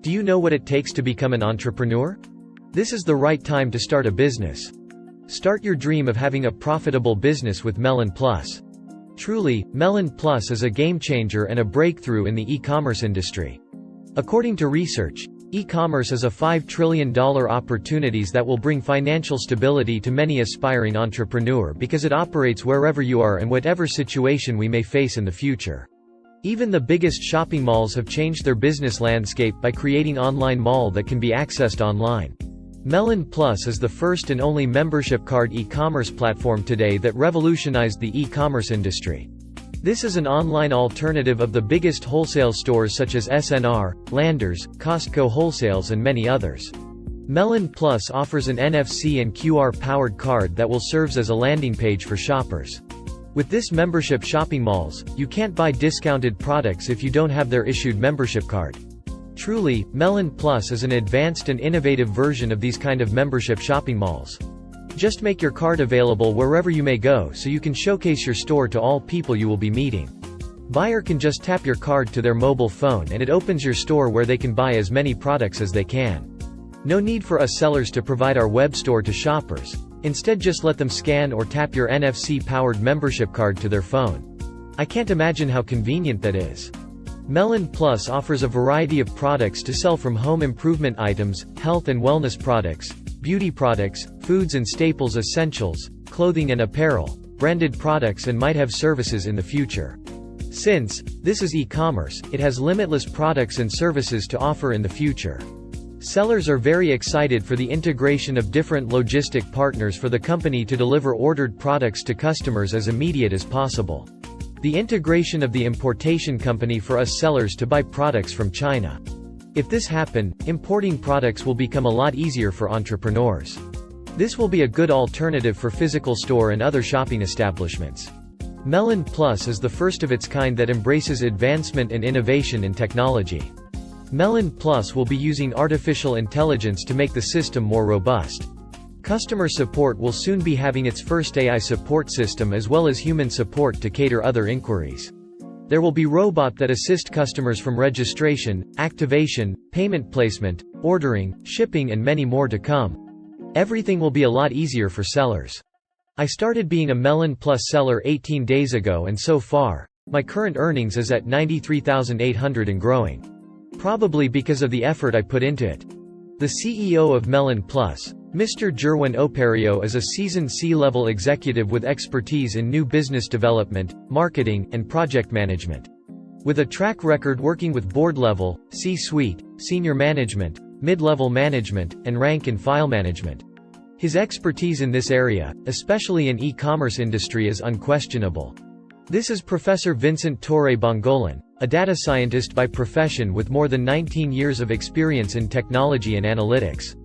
Do you know what it takes to become an entrepreneur? This is the right time to start a business. Start your dream of having a profitable business with Melon Plus. Truly, Melon Plus is a game changer and a breakthrough in the e-commerce industry. According to research, e-commerce is a $5 trillion opportunities that will bring financial stability to many aspiring entrepreneur because it operates wherever you are and whatever situation we may face in the future. Even the biggest shopping malls have changed their business landscape by creating online mall that can be accessed online. Melon Plus is the first and only membership card e-commerce platform today that revolutionized the e-commerce industry. This is an online alternative of the biggest wholesale stores such as SNR, Landers, Costco Wholesales and many others. Melon Plus offers an NFC and QR-powered card that will serve as a landing page for shoppers. With this membership shopping malls, you can't buy discounted products if you don't have their issued membership card. Truly, Melon Plus is an advanced and innovative version of these kind of membership shopping malls. Just make your card available wherever you may go so you can showcase your store to all people you will be meeting. Buyer can just tap your card to their mobile phone and it opens your store where they can buy as many products as they can. No need for us sellers to provide our web store to shoppers. Instead, just let them scan or tap your NFC-powered membership card to their phone. I can't imagine how convenient that is. Melon Plus offers a variety of products to sell from home improvement items, health and wellness products, beauty products, foods and staples essentials, clothing and apparel, branded products and might have services in the future. Since this is e-commerce, it has limitless products and services to offer in the future. Sellers are very excited for the integration of different logistic partners for the company to deliver ordered products to customers as immediate as possible. The integration of the importation company for us sellers to buy products from China. If this happen, importing products will become a lot easier for entrepreneurs. This will be a good alternative for physical store and other shopping establishments. Melon Plus is the first of its kind that embraces advancement and innovation in technology. Melon Plus will be using artificial intelligence to make the system more robust. Customer support will soon be having its first AI support system as well as human support to cater other inquiries. There will be robot that assist customers from registration, activation, payment placement, ordering, shipping and many more to come. Everything will be a lot easier for sellers. I started being a Melon Plus seller 18 days ago and so far, my current earnings is at $93,800 and growing. Probably because of the effort I put into it. The CEO of Melon Plus, Mr. Jerwin Operio, is a seasoned C-level executive with expertise in new business development, marketing, and project management. With a track record working with board-level, C-suite, senior management, mid-level management, and rank and file management. His expertise in this area, especially in e-commerce industry, is unquestionable. This is Professor Vincent Torre Bongolan, a data scientist by profession with more than 19 years of experience in technology and analytics.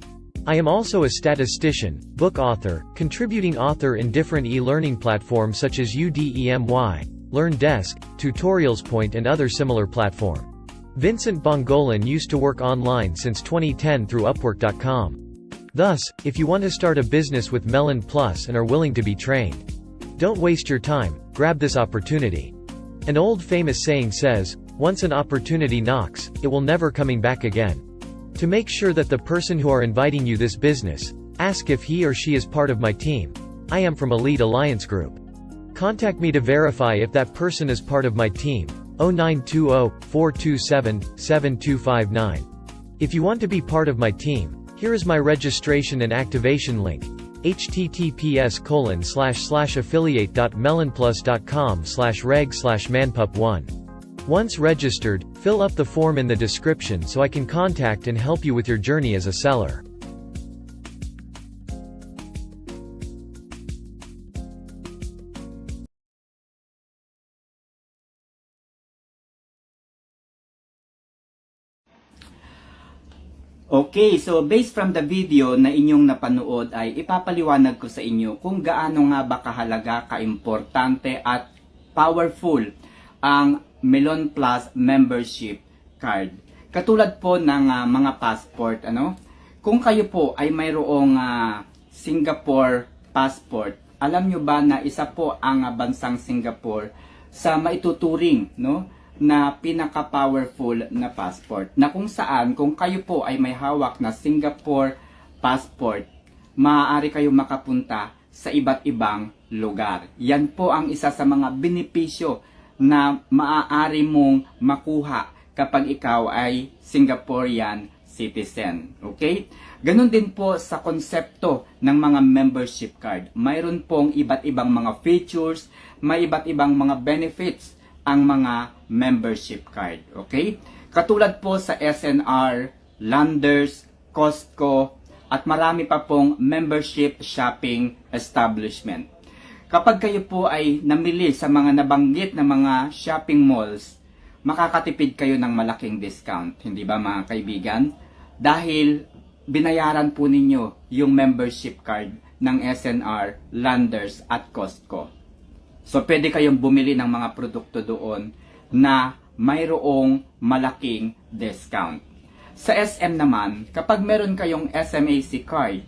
I am also a statistician, book author, contributing author in different e-learning platforms such as Udemy, LearnDesk, Tutorials Point and other similar platform. Vincent Bongolan used to work online since 2010 through Upwork.com. Thus, if you want to start a business with Melon Plus and are willing to be trained, don't waste your time, grab this opportunity. An old famous saying says, once an opportunity knocks, it will never coming back again. To make sure that the person who are inviting you this business, ask if he or she is part of my team. I am from Elite Alliance Group. Contact me to verify if that person is part of my team, 0920-427-7259. If you want to be part of my team, here is my registration and activation link, https://affiliate.melonplus.com/reg/manpup1. Once registered, fill up the form in the description so I can contact and help you with your journey as a seller. Okay, so based from the video na inyong napanood ay ipapaliwanag ko sa inyo kung gaano nga ba kahalaga, kaimportante at powerful ang Melon Plus membership card. Katulad po ng mga passport, kung kayo po ay mayroong Singapore passport, alam nyo ba na isa po ang bansang Singapore sa maituturing, na pinaka-powerful na passport na kung saan kung kayo po ay may hawak na Singapore passport, maaari kayong makapunta sa iba't ibang lugar. Yan po ang isa sa mga benepisyo na maaari mong makuha kapag ikaw ay Singaporean citizen. Okay? Ganon din po sa konsepto ng mga membership card. Mayroon pong iba't ibang mga features, may iba't ibang mga benefits ang mga membership card. Okay? Katulad po sa SNR, Landers, Costco, at marami pa pong membership shopping establishment. Kapag kayo po ay namili sa mga nabanggit na mga shopping malls, makakatipid kayo ng malaking discount. Hindi ba mga kaibigan? Dahil binayaran po ninyo yung membership card ng SNR, Landers, at Costco. So, pwede kayong bumili ng mga produkto doon na mayroong malaking discount. Sa SM naman, kapag meron kayong SMAC card,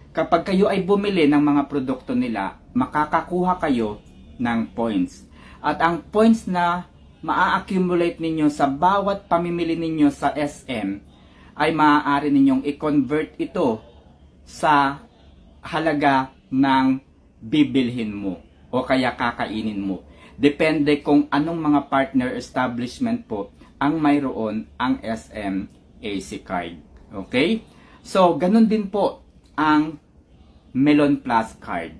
kapag kayo ay bumili ng mga produkto nila, makakakuha kayo ng points. At ang points na maa-accumulate ninyo sa bawat pamimili ninyo sa SM, ay maaari ninyong i-convert ito sa halaga ng bibilhin mo o kaya kakainin mo. Depende kung anong mga partner establishment po ang mayroon ang SMAC card. Okay? So, ganun din po ang Melon Plus card.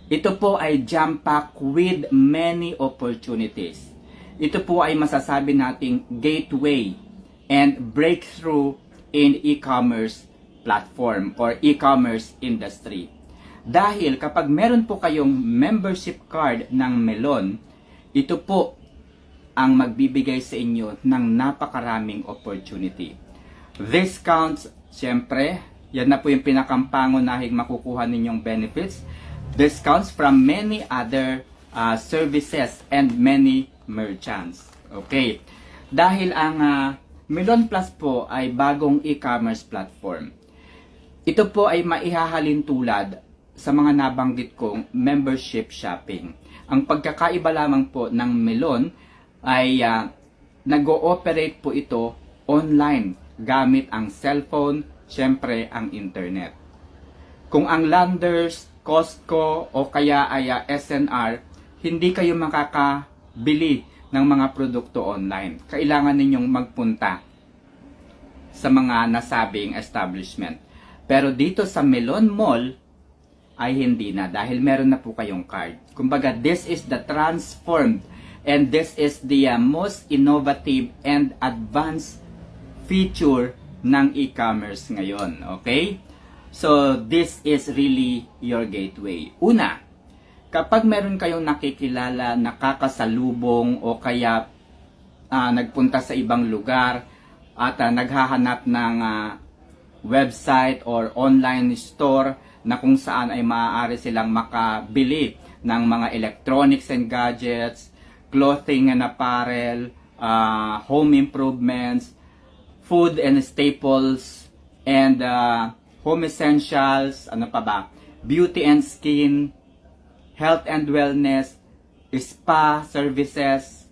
Ito po ay jam-packed with many opportunities. Ito po ay masasabi nating gateway and breakthrough in e-commerce platform or e-commerce industry. Dahil kapag meron po kayong membership card ng Melon, ito po ang magbibigay sa inyo ng napakaraming opportunity. Discounts, syempre, yan na po yung pinakampangunahing makukuha ninyong benefits. Discounts from many other services and many merchants. Okay. Dahil ang Melon Plus po ay bagong e-commerce platform. Ito po ay maihahalin tulad sa mga nabanggit kong membership shopping. Ang pagkakaiba lamang po ng Melon ay nag-ooperate po ito online gamit ang cellphone, syempre ang internet. Kung ang Landers, Costco o kaya ay SNR, hindi kayo makakabili ng mga produkto online. Kailangan ninyong magpunta sa mga nasabing establishment. Pero dito sa Melon Mall ay hindi na dahil meron na po kayong card. Kumbaga, this is the transformed and this is the most innovative and advanced feature ng e-commerce ngayon. Okay? So, this is really your gateway. Una, kapag meron kayong nakikilala, nakakasalubong o kaya nagpunta sa ibang lugar at naghahanap ng website or online store na kung saan ay maaari silang makabili ng mga electronics and gadgets, clothing and apparel, home improvements, food and staples, and home essentials, ano pa ba, beauty and skin, health and wellness, spa services,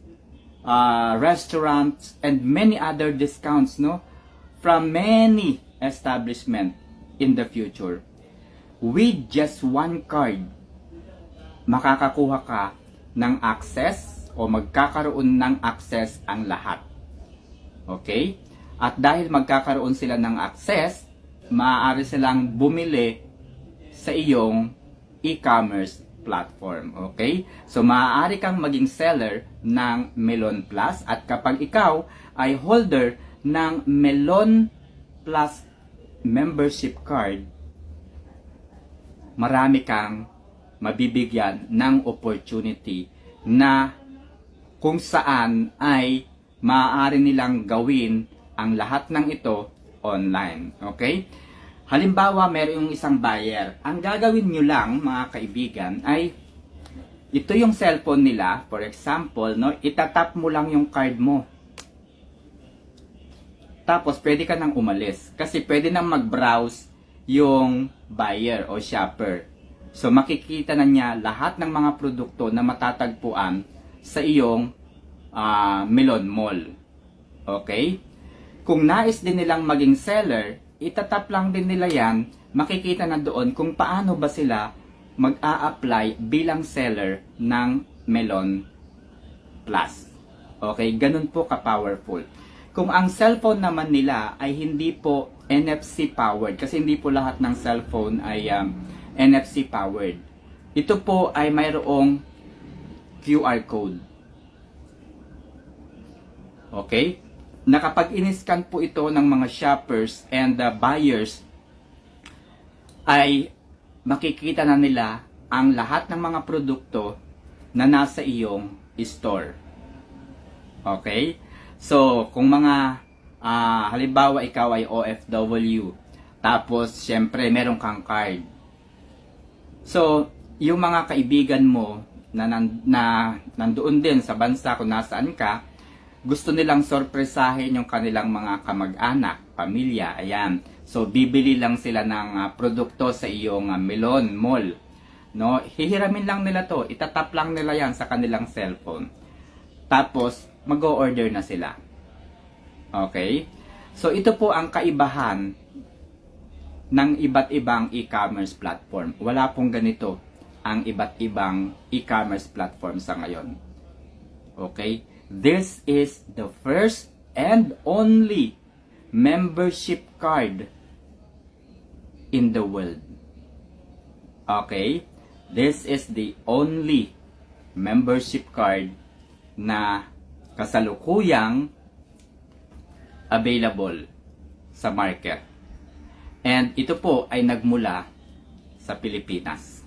restaurants, and many other discounts, no, from many establishments in the future. With just one card, makakakuha ka ng access o magkakaroon ng access ang lahat. Okay? At dahil magkakaroon sila ng access, maaari silang bumili sa iyong e-commerce platform. Okay? So, maaari kang maging seller ng Melon Plus at kapag ikaw ay holder ng Melon Plus membership card, marami kang mabibigyan ng opportunity na kung saan ay maaari nilang gawin ang lahat ng ito online. Okay? Halimbawa, meron yung isang buyer. Ang gagawin nyo lang, mga kaibigan, ay ito yung cellphone nila. For example, no, itatap mo lang yung card mo. Tapos, pwede ka nang umalis. Kasi pwede nang mag-browse yung buyer o shopper. So, makikita na niya lahat ng mga produkto na matatagpuan sa iyong Melon Mall. Okay? Kung nais din nilang maging seller, itatap lang din nila yan, makikita na doon kung paano ba sila mag-a-apply bilang seller ng Melon Plus. Okay? Ganun po ka-powerful. Kung ang cellphone naman nila ay hindi po NFC powered, kasi hindi po lahat ng cellphone ay NFC powered. Ito po ay mayroong QR code. Okay? Na kapag in-scan po ito ng mga shoppers and buyers, ay makikita na nila ang lahat ng mga produkto na nasa iyong store. Okay? So, kung mga halimbawa ikaw ay OFW, tapos syempre meron kang card. So, yung mga kaibigan mo na nandoon din sa bansa kung nasaan ka, gusto nilang sorpresahin yung kanilang mga kamag-anak, pamilya, ayan. So, bibili lang sila ng produkto sa iyong Melon Mall. No? Hihiramin lang nila to, itatap lang nila yan sa kanilang cellphone. Tapos, mag-o-order na sila. Okay? So, ito po ang kaibahan ng iba't ibang e-commerce platform. Wala pong ganito ang iba't ibang e-commerce platform sa ngayon. Okay? This is the first and only membership card in the world. Okay? This is the only membership card na kasalukuyang available sa market. And ito po ay nagmula sa Pilipinas.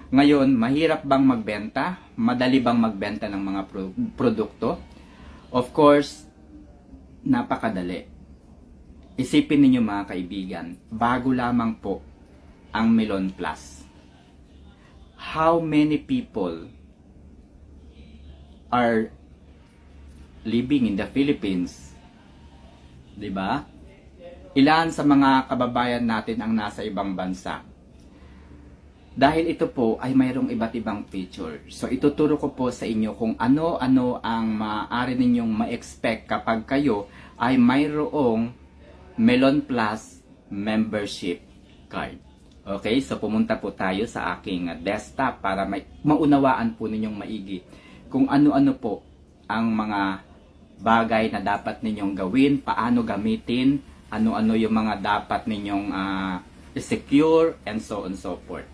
Ngayon, mahirap bang magbenta? Madali bang magbenta ng mga produkto? Of course, napakadali. Isipin ninyo mga kaibigan, bago lamang po ang Melon Plus. How many people are living in the Philippines? 'Di ba? Ilan sa mga kababayan natin ang nasa ibang bansa? Dahil ito po ay mayroong iba't ibang feature. So ituturo ko po sa inyo kung ano-ano ang maaari ninyong ma-expect kapag kayo ay mayroong Melon Plus membership card. Okay, so pumunta po tayo sa aking desktop para maunawaan po ninyong maigi kung ano-ano po ang mga bagay na dapat ninyong gawin, paano gamitin, ano-ano yung mga dapat ninyong secure, and so on and so forth.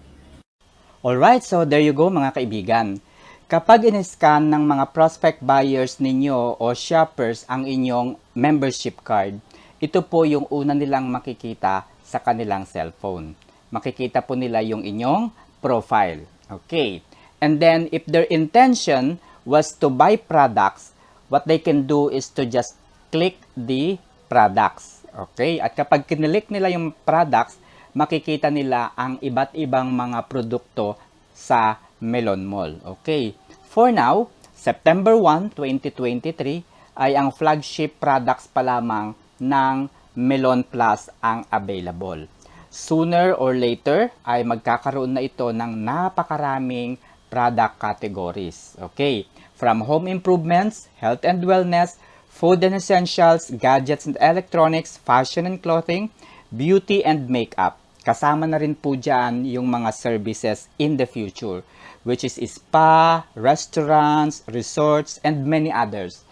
Alright, so there you go mga kaibigan. Kapag in-scan ng mga prospect buyers ninyo o shoppers ang inyong membership card, ito po yung una nilang makikita sa kanilang cellphone. Makikita po nila yung inyong profile. Okay. And then, if their intention was to buy products, what they can do is to just click the products. Okay? At kapag kinilik nila yung products, makikita nila ang iba't ibang mga produkto sa Melon Mall. Okay. For now, September 1, 2023 ay ang flagship products pa lamang ng Melon Plus ang available. Sooner or later ay magkakaroon na ito ng napakaraming product categories. Okay. From home improvements, health and wellness, food and essentials, gadgets and electronics, fashion and clothing, beauty and makeup. Kasama na rin po dyan yung mga services in the future, which is spa, restaurants, resorts, and many others.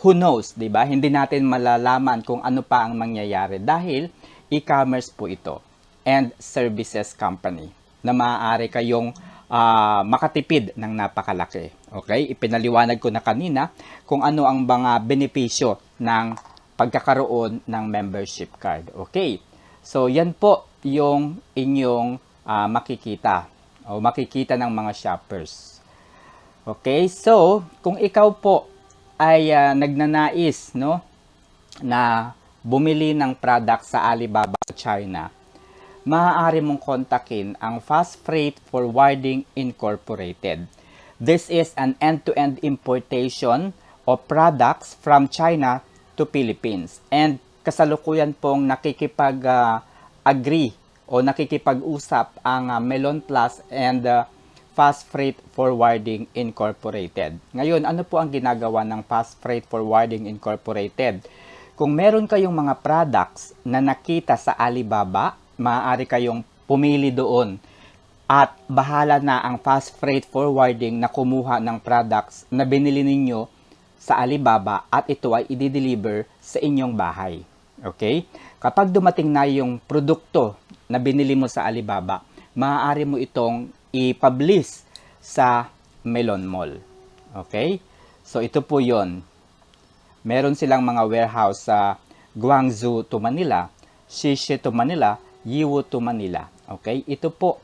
Who knows, di ba? Hindi natin malalaman kung ano pa ang mangyayari dahil e-commerce po ito and services company na maaari kayong makatipid ng napakalaki. Okay? Ipinaliwanag ko na kanina kung ano ang mga benepisyo ng pagkakaroon ng membership card. Okay? So, yan po yung inyong makikita o makikita ng mga shoppers. Okay? So, kung ikaw po ay nagnanais na bumili ng product sa Alibaba China, maaari mong kontakin ang Fast Freight Forwarding Incorporated. This is an end-to-end importation of products from China to Philippines. And kasalukuyan pong nakikipag-agree o nakikipag-usap ang Melon Plus and Fast Freight Forwarding Incorporated. Ngayon, ano po ang ginagawa ng Fast Freight Forwarding Incorporated? Kung meron kayong mga products na nakita sa Alibaba, maaari kayong pumili doon at bahala na ang Fast Freight Forwarding na kumuha ng products na binili ninyo sa Alibaba at ito ay i-deliver sa inyong bahay. Okay? Kapag dumating na yung produkto na binili mo sa Alibaba, maaari mo itong i-publish sa Melon Mall. Okay? So, ito po yon. Meron silang mga warehouse sa Guangzhou to Manila, Shishi to Manila, Yiwu to Manila. Okay? Ito po,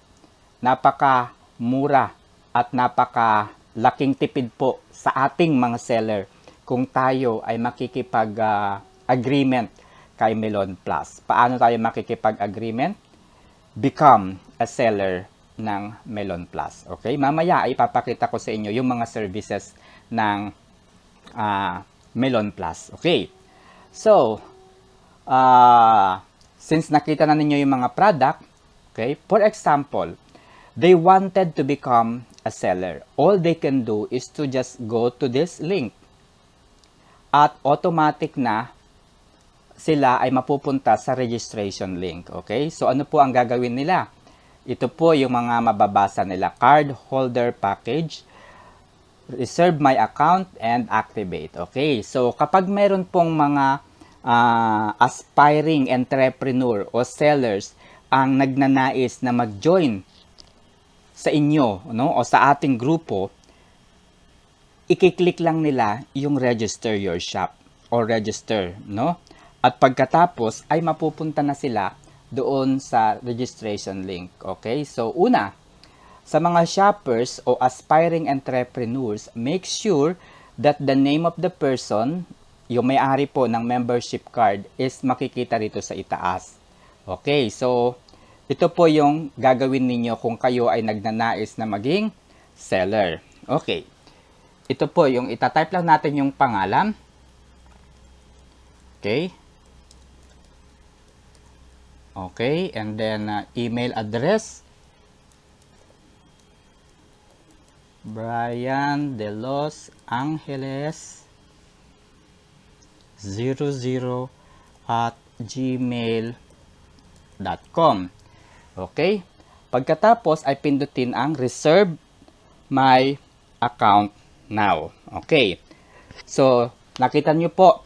napaka-mura at napaka-laking tipid po sa ating mga seller kung tayo ay makikipag-agreement kay Melon Plus. Paano tayo makikipag-agreement? Become a seller ng Melon Plus. Okay? Mamaya ay ipapakita ko sa inyo yung mga services ng Melon Plus. Okay? So, since nakita na ninyo yung mga product, okay? For example, they wanted to become a seller. All they can do is to just go to this link. At automatic na sila ay mapupunta sa registration link. Okay? So, ano po ang gagawin nila? Ito po yung mga mababasa nila. Card holder package, reserve my account, and activate. Okay? So, kapag meron pong mga aspiring entrepreneur o sellers ang nagnanais na mag-join sa inyo, no, o sa ating grupo, i-click lang nila yung register your shop or register, no? At pagkatapos ay mapupunta na sila doon sa registration link. Okay? So, una, sa mga shoppers o aspiring entrepreneurs, make sure that the name of the person, yung may-ari po ng membership card, is makikita rito sa itaas. Okay? So, ito po yung gagawin ninyo kung kayo ay nagnanais na maging seller. Okay. Ito po yung itatype lang natin yung pangalan. Okay. Okay, and then email address, Brian de Los Angeles 00@gmail.com. Okay, pagkatapos ay pindutin ang reserve my account now. Okay, so nakita nyo po,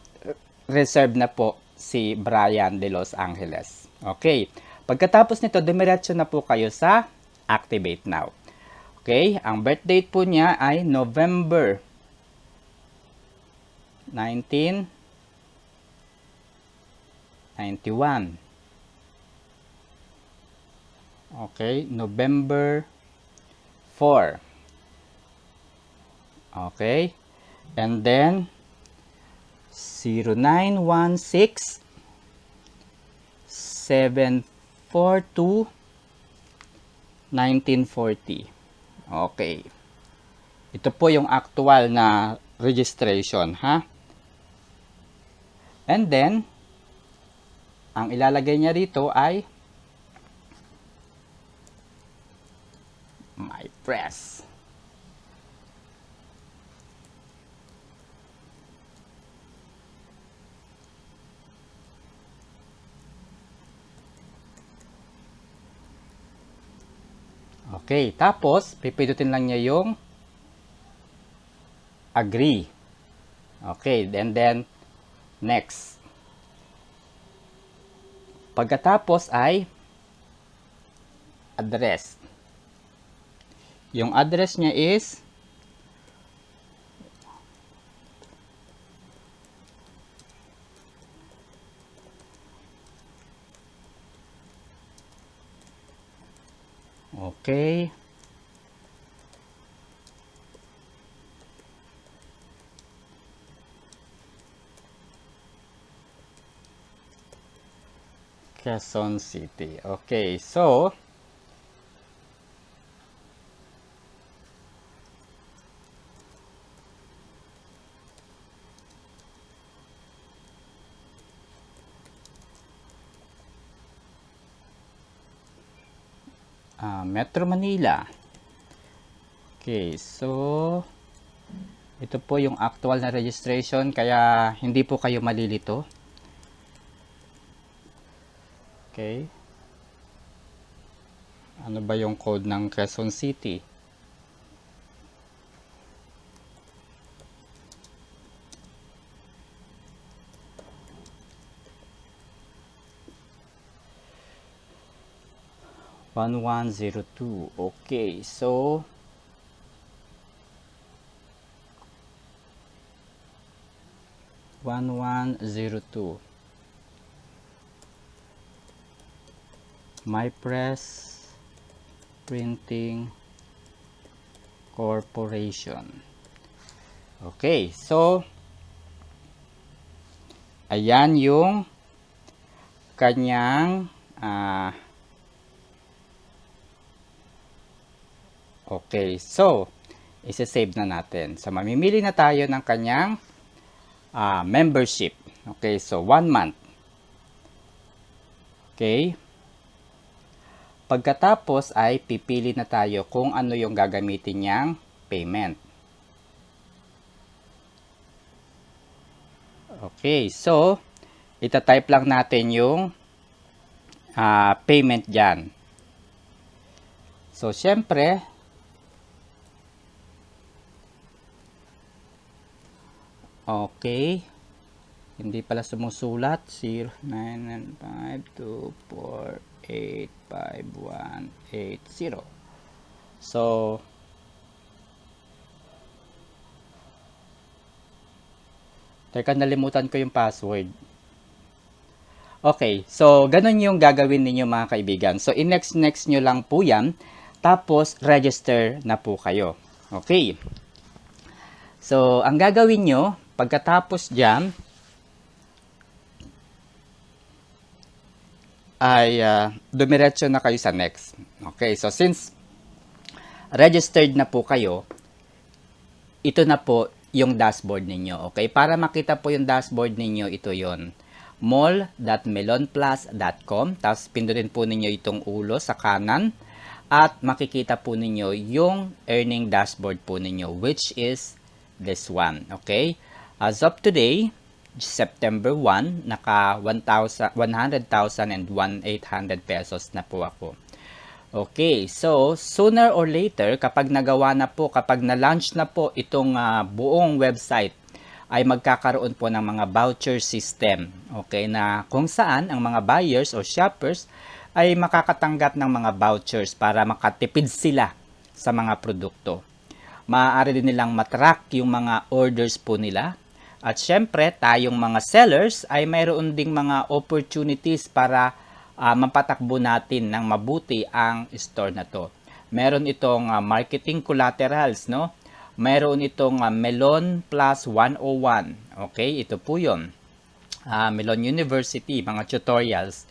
reserve na po si Brian de Los Angeles. Okay. Pagkatapos nito, dumiretso na po kayo sa activate now. Okay. Ang birth date po niya ay November 1991. Okay. November 4. Okay. And then 0916 742 1940. Okay. Ito po yung actual na registration, ha? And then, ang ilalagay niya rito ay my press. Okay, tapos pipindutin lang niya yung agree. Okay, and then next. Pagkatapos ay address. Yung address niya is okay. Quezon City. Okay, so Metro Manila. Okay, so ito po yung actual na registration, kaya hindi po kayo malilito. Okay. Ano ba yung code ng Quezon City? (1102). Okay, so (1102). My Press Printing Corporation. Okay, so ayan yung kanyang okay, so isa-save na natin. So mamimili na tayo ng kanyang membership. Okay, so 1 month. Okay. Pagkatapos ay pipili na tayo kung ano yung gagamitin niyang payment. Okay, so ita-type lang natin yung payment dyan. So, syempre, okay, hindi pala sumusulat. 099524855180. So, teka, nalimutan ko yung password. Okay, so ganun yung gagawin ninyo mga kaibigan. So, next nyo lang po yan. Tapos, register na po kayo. Okay. So, ang gagawin nyo, pagkatapos dyan, ay dumiretso na kayo sa next. Okay, so since registered na po kayo, ito na po yung dashboard ninyo. Okay, para makita po yung dashboard ninyo, ito yon mall.melonplus.com. Tapos pindutin po ninyo itong ulo sa kanan at makikita po ninyo yung earning dashboard po ninyo, which is this one. Okay, as of today, September 1, naka 100,000 and 1,800 pesos na po ako. Okay, so sooner or later, kapag nagawa na po, kapag na-launch na po itong buong website, ay magkakaroon po ng mga voucher system. Okay, na kung saan ang mga buyers o shoppers ay makakatanggap ng mga vouchers para makatipid sila sa mga produkto. Maaari din nilang matrack yung mga orders po nila. At syempre, tayong mga sellers ay mayroon ding mga opportunities para mapatakbo natin ng mabuti ang store na to. Meron itong marketing collaterals, no? Meron itong Melon Plus 101. Okay, ito po yun. Melon University, mga tutorials.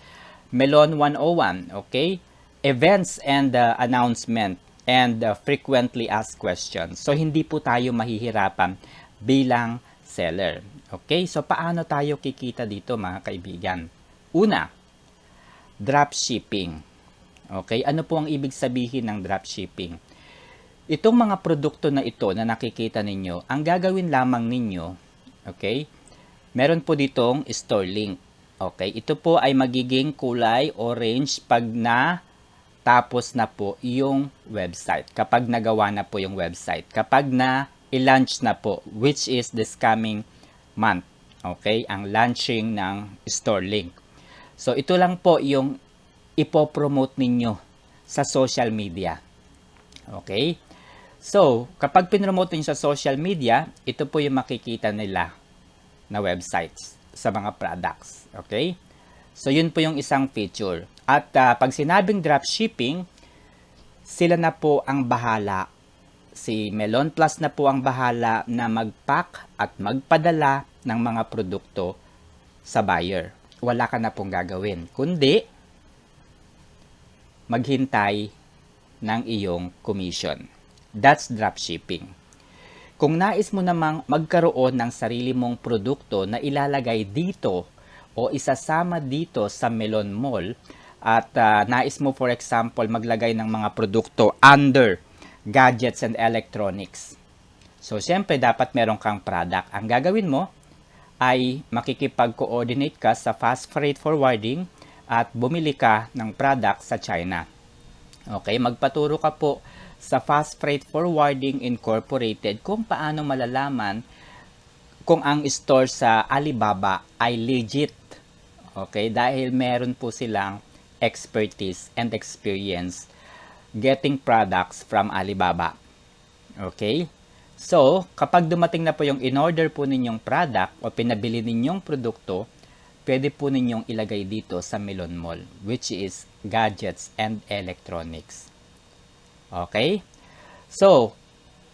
Melon 101, okay? Events and announcement and frequently asked questions. So, hindi po tayo mahihirapan bilang seller. Okay, so paano tayo kikita dito mga kaibigan? Una, dropshipping. Okay, ano po ang ibig sabihin ng dropshipping? Itong mga produkto na ito na nakikita ninyo, ang gagawin lamang ninyo, okay, meron po ditong store link. Okay, ito po ay magiging kulay orange pag na tapos na po yung website. Kapag nagawa na po yung website. Kapag na i-launch na po, which is this coming month. Okay, ang launching ng store link. So, ito lang po yung ipopromote ninyo sa social media. Okay? So, kapag pinromote niyo sa social media, ito po yung makikita nila na websites sa mga products. Okay? So, yun po yung isang feature. At pag sinabing dropshipping, sila na po ang bahala. Si Melon Plus na po ang bahala na mag-pack at magpadala ng mga produkto sa buyer. Wala ka na pong gagawin, kundi maghintay ng iyong commission. That's dropshipping. Kung nais mo namang magkaroon ng sarili mong produkto na ilalagay dito o isasama dito sa Melon Mall at nais mo for example maglagay ng mga produkto under gadgets and electronics. So, syempre, dapat meron kang product. Ang gagawin mo ay makikipag-coordinate ka sa fast freight forwarding at bumili ka ng product sa China. Okay, magpaturo ka po sa Fast Freight Forwarding Incorporated kung paano malalaman kung ang store sa Alibaba ay legit. Okay, dahil meron po silang expertise and experience getting products from Alibaba. Okay? So, kapag dumating na po yung in-order po ninyong product o pinabili ninyong produkto, pwede po ninyong ilagay dito sa Melon Mall, which is gadgets and electronics. Okay? So,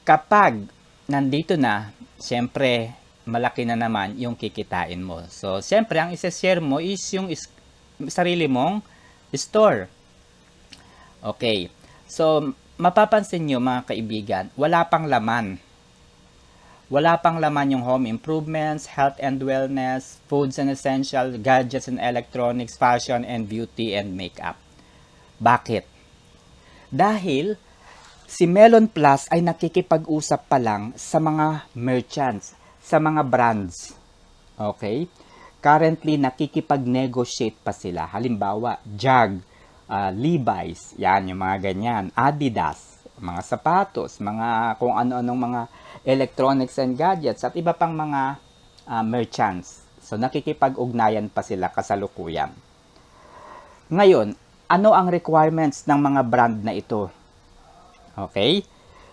kapag nandito na, syempre, malaki na naman yung kikitain mo. So, syempre, ang isa-share mo is yung sarili mong store. Okay. So, mapapansin nyo mga kaibigan, wala pang laman. Wala pang laman yung home improvements, health and wellness, foods and essential, gadgets and electronics, fashion and beauty and makeup. Bakit? Dahil si Melon Plus ay nakikipag-usap pa lang sa mga merchants, sa mga brands. Okay? Currently, nakikipag-negotiate pa sila. Halimbawa, JAG, Levi's, yan, yung mga ganyan, Adidas, mga sapatos, mga kung ano-anong mga electronics and gadgets, at iba pang mga merchants. So, nakikipag-ugnayan pa sila kasalukuyan. Ngayon, ano ang requirements ng mga brand na ito? Okay?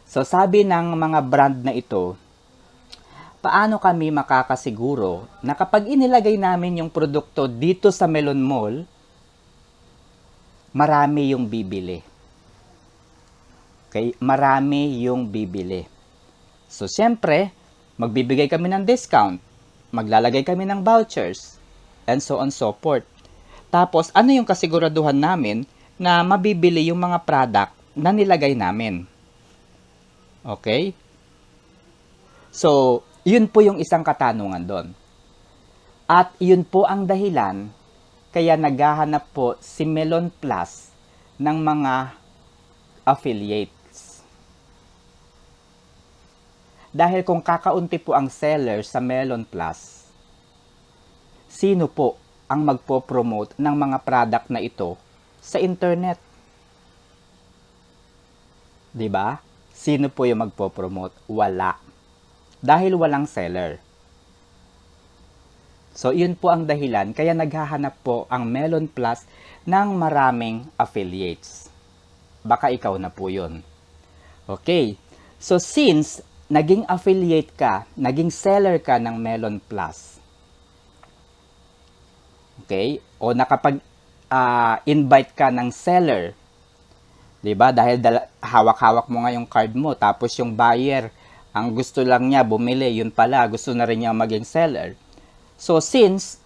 So, sabi ng mga brand na ito, paano kami makakasiguro na kapag inilagay namin yung produkto dito sa Melon Mall, marami yung bibili. Okay? Marami yung bibili. So, siyempre, magbibigay kami ng discount, maglalagay kami ng vouchers, and so on so forth. Tapos, ano yung kasiguraduhan namin na mabibili yung mga product na nilagay namin? Okay? So, yun po yung isang katanungan doon. At yun po ang dahilan kaya naghahanap po si Melon Plus ng mga affiliates. Dahil kung kakaunti po ang seller sa Melon Plus, sino po ang magpo-promote ng mga product na ito sa internet? 'Di ba? Sino po yung magpo-promote? Wala. Dahil walang seller. So, yun po ang dahilan kaya naghahanap po ang Melon Plus ng maraming affiliates. Baka ikaw na po yun. Okay. So, since naging affiliate ka, naging seller ka ng Melon Plus, okay, o nakapag-invite ka ng seller, diba, dahil hawak-hawak mo nga yung card mo, tapos yung buyer, ang gusto lang niya bumili, yun pala, gusto na rin niya maging seller. So, since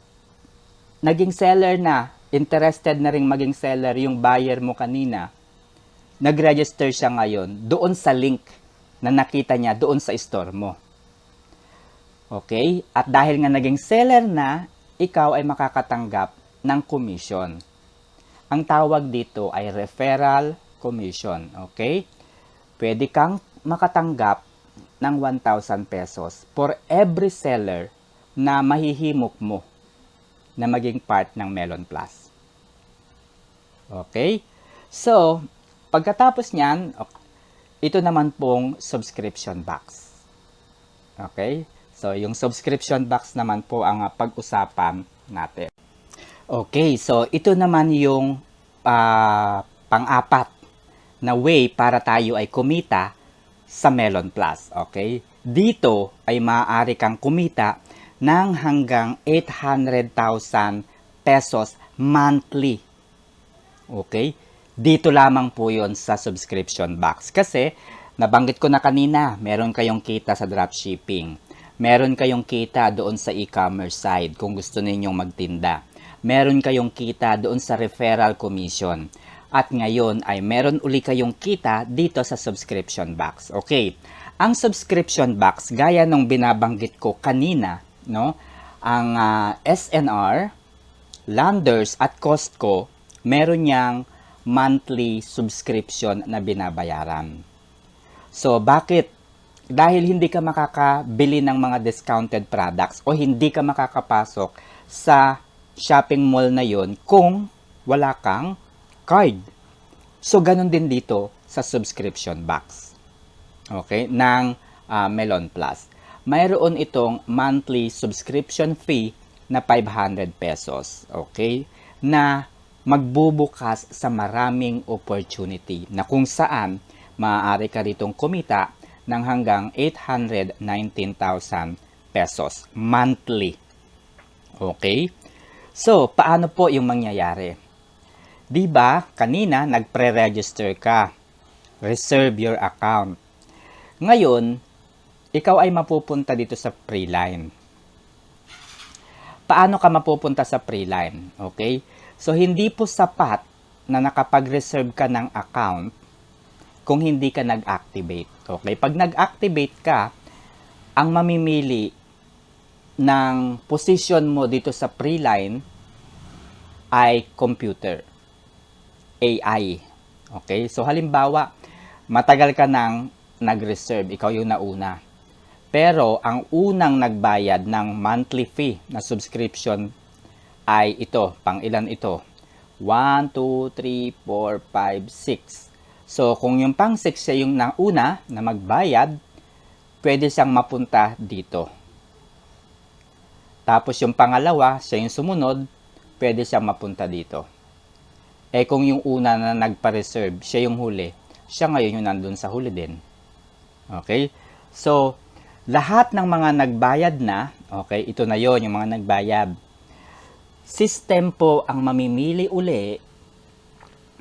naging seller na, interested na rin maging seller yung buyer mo kanina, nag-register siya ngayon doon sa link na nakita niya doon sa store mo. Okay? At dahil nga naging seller na, ikaw ay makakatanggap ng commission. Ang tawag dito ay referral commission. Okay? Pwede kang makatanggap ng 1,000 pesos for every seller na mahihimok mo na maging part ng Melon Plus. Okay? So, pagkatapos niyan, ito naman pong subscription box. Okay? So, yung subscription box naman po ang pag-usapan natin. Okay, so ito naman yung pang-apat na way para tayo ay kumita sa Melon Plus. Okay? Dito ay maaari kang kumita ng hanggang 800,000 pesos monthly. Okay? Dito lamang po yon sa subscription box. Kasi, nabanggit ko na kanina, meron kayong kita sa dropshipping. Meron kayong kita doon sa e-commerce side kung gusto ninyong magtinda. Meron kayong kita doon sa referral commission. At ngayon ay meron uli kayong kita dito sa subscription box. Okay, ang subscription box, gaya nung binabanggit ko kanina, no, ang SNR, Landers at Costco, meron niyang monthly subscription na binabayaran. So, bakit? Dahil hindi ka makakabili ng mga discounted products o hindi ka makakapasok sa shopping mall na yon kung wala kang card. So, ganun din dito sa subscription box. Okay? Ng Melon Plus. Mayroon itong monthly subscription fee na 500 pesos. Okay? Na magbubukas sa maraming opportunity na kung saan maaari ka ritong kumita ng hanggang 819,000 pesos monthly. Okay? So, paano po yung mangyayari? Diba, kanina nagpre-register ka. Reserve your account. Ngayon, ikaw ay mapupunta dito sa Preline. Paano ka mapupunta sa Preline? Okay? So, hindi po sapat na nakapag-reserve ka ng account kung hindi ka nag-activate. Okay? Pag nag-activate ka, ang mamimili ng position mo dito sa Preline ay computer. AI. Okay? So, halimbawa, matagal ka nang nag-reserve. Ikaw yung nauna. Pero, ang unang nagbayad ng monthly fee na subscription ay ito. Pang ilan ito? 1, 2, 3, 4, 5, 6. So, kung yung pang 6 siya yung nauna na magbayad, pwede siyang mapunta dito. Tapos yung pangalawa, siya yung sumunod, pwede siyang mapunta dito. Eh kung yung una na nagpa-reserve, siya yung huli, siya ngayon yung nandun sa huli din. Okay? So, lahat ng mga nagbayad na, okay, ito na yon yung mga nagbayad. System po ang mamimili uli,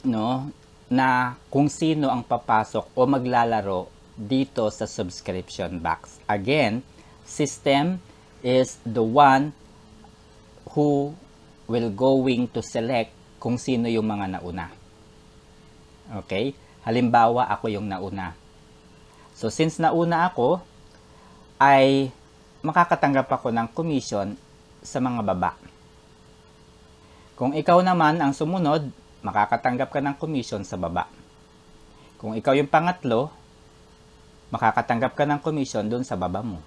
no, na kung sino ang papasok o maglalaro dito sa subscription box. Again, system is the one who will going to select kung sino yung mga nauna. Okay? Halimbawa, ako yung nauna. So, since nauna ako, ay makakatanggap ako ng commission sa mga baba. Kung ikaw naman ang sumunod, makakatanggap ka ng commission sa baba. Kung ikaw yung pangatlo, makakatanggap ka ng commission doon sa baba mo.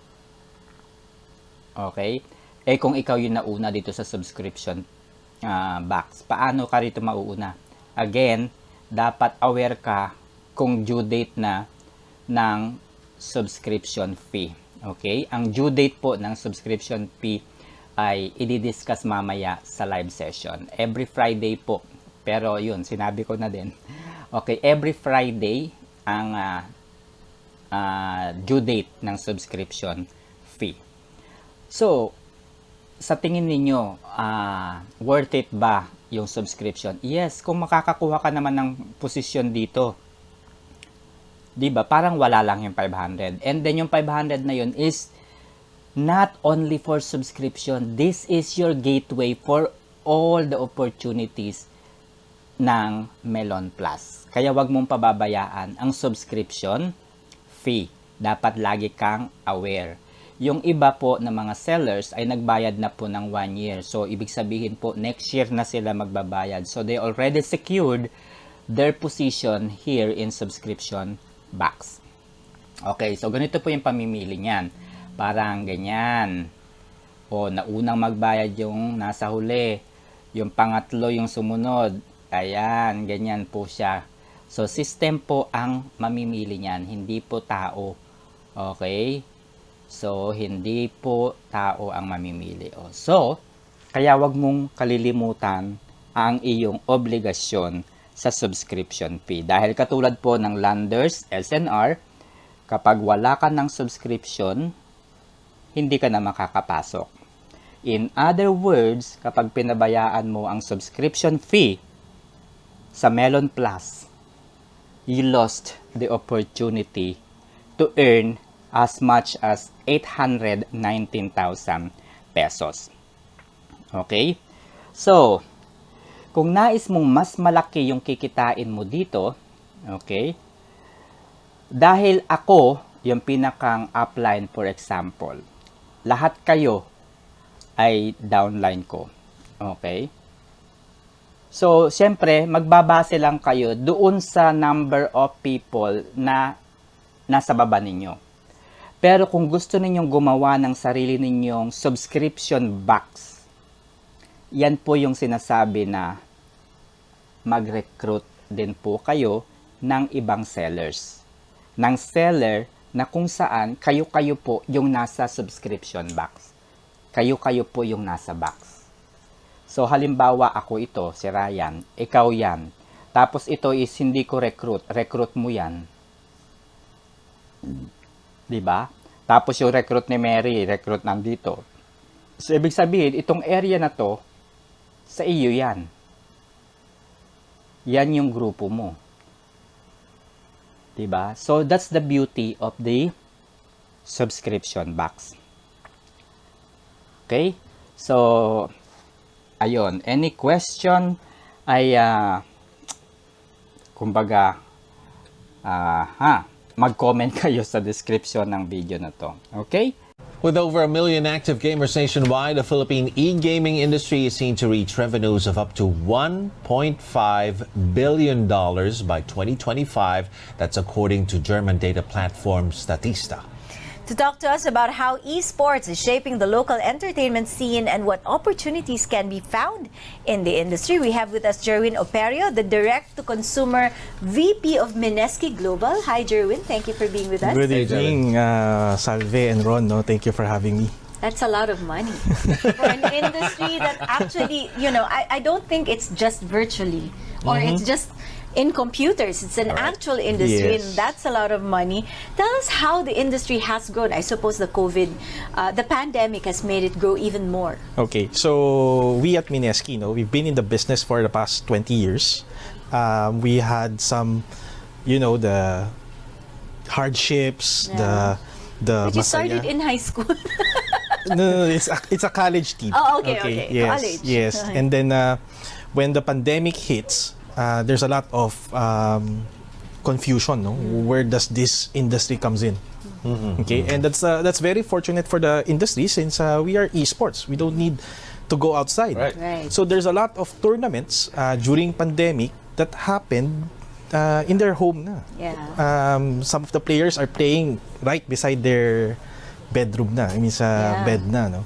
Okay? Eh kung ikaw yung nauna dito sa subscription box, paano ka rito mauuna? Again, dapat aware ka kung due date na ng subscription fee. Okay? Ang due date po ng subscription fee ay i-discuss mamaya sa live session. Every Friday po. Pero yun, sinabi ko na din. Okay, every Friday ang due date ng subscription fee. So, sa tingin ninyo, worth it ba yung subscription? Yes, kung makakakuha ka naman ng posisyon dito. Diba? Parang wala lang yung 500. And then yung 500 na yun is not only for subscription. This is your gateway for all the opportunities ng Melon Plus. Kaya wag mong pababayaan ang subscription fee. Dapat lagi kang aware. Yung iba po na mga sellers ay nagbayad na po ng 1 year. So, ibig sabihin po, next year na sila magbabayad. So, they already secured their position here in subscription box. Okay, so ganito po yung pamimili niyan. Parang ganyan. O, naunang magbayad yung nasa huli. Yung pangatlo yung sumunod. Ayan, ganyan po siya. So, system po ang mamimili niyan, hindi po tao. Okay? So, hindi po tao ang mamimili. So, kaya wag mong kalilimutan ang iyong obligasyon sa subscription fee. Dahil katulad po ng Landers, SNR, kapag wala ka ng subscription, hindi ka na makakapasok. In other words, kapag pinabayaan mo ang subscription fee sa Melon Plus, you lost the opportunity to earn as much as 819,000 pesos. Okay? So, kung nais mong mas malaki yung kikitain mo dito, okay? Dahil ako, yung pinakang upline for example, lahat kayo ay downline ko. Okay? So, syempre, magbabase lang kayo doon sa number of people na nasa baba ninyo. Pero kung gusto ninyong gumawa ng sarili ninyong subscription box, yan po yung sinasabi na mag-recruit din po kayo ng ibang sellers. Ng seller na kung saan kayo-kayo po yung nasa subscription box. Kayo-kayo po yung nasa box. So halimbawa ako ito, si Ryan, ikaw yan. Tapos ito is hindi ko recruit mo yan. 'Di ba? Tapos yung recruit ni Mary, recruit nandito. So ibig sabihin, itong area na to, sa iyo yan. Yan yung grupo mo. 'Di ba? So that's the beauty of the subscription box. Okay? So ayun, any question ay kumbaga mag-comment kayo sa description ng video na to. Okay? With over 1 million active gamers nationwide, the Philippine e-gaming industry is seen to reach revenues of up to $1.5 billion by 2025. That's according to German data platform Statista. To talk to us about how esports is shaping the local entertainment scene and what opportunities can be found in the industry, we have with us Jerwin Operio, the Direct-to-Consumer VP of Mineski Global. Hi, Jerwin. Thank you for being with us. Good evening, Salve and Ron. No, thank you for having me. That's a lot of money for an industry that actually, I don't think it's just virtually or it's just in computers. It's an actual industry, Yes. and that's a lot of money. Tell us how the industry has grown. I suppose the pandemic has made it grow even more. Okay, so we at Mineski, we've been in the business for the past 20 years. We had some, the hardships, Yeah. the But you masaya. started in high school. No, it's a college team. Oh, okay. Yes, College. yes. Okay. And then when the pandemic hits, there's a lot of confusion. No, where does this industry comes in? Okay, and that's very fortunate for the industry since we are esports. We don't need to go outside. Right. So there's a lot of tournaments during pandemic that happened in their home na. Yeah. Some of the players are playing right beside their bedroom na, I mean sa Yeah. bed na, no.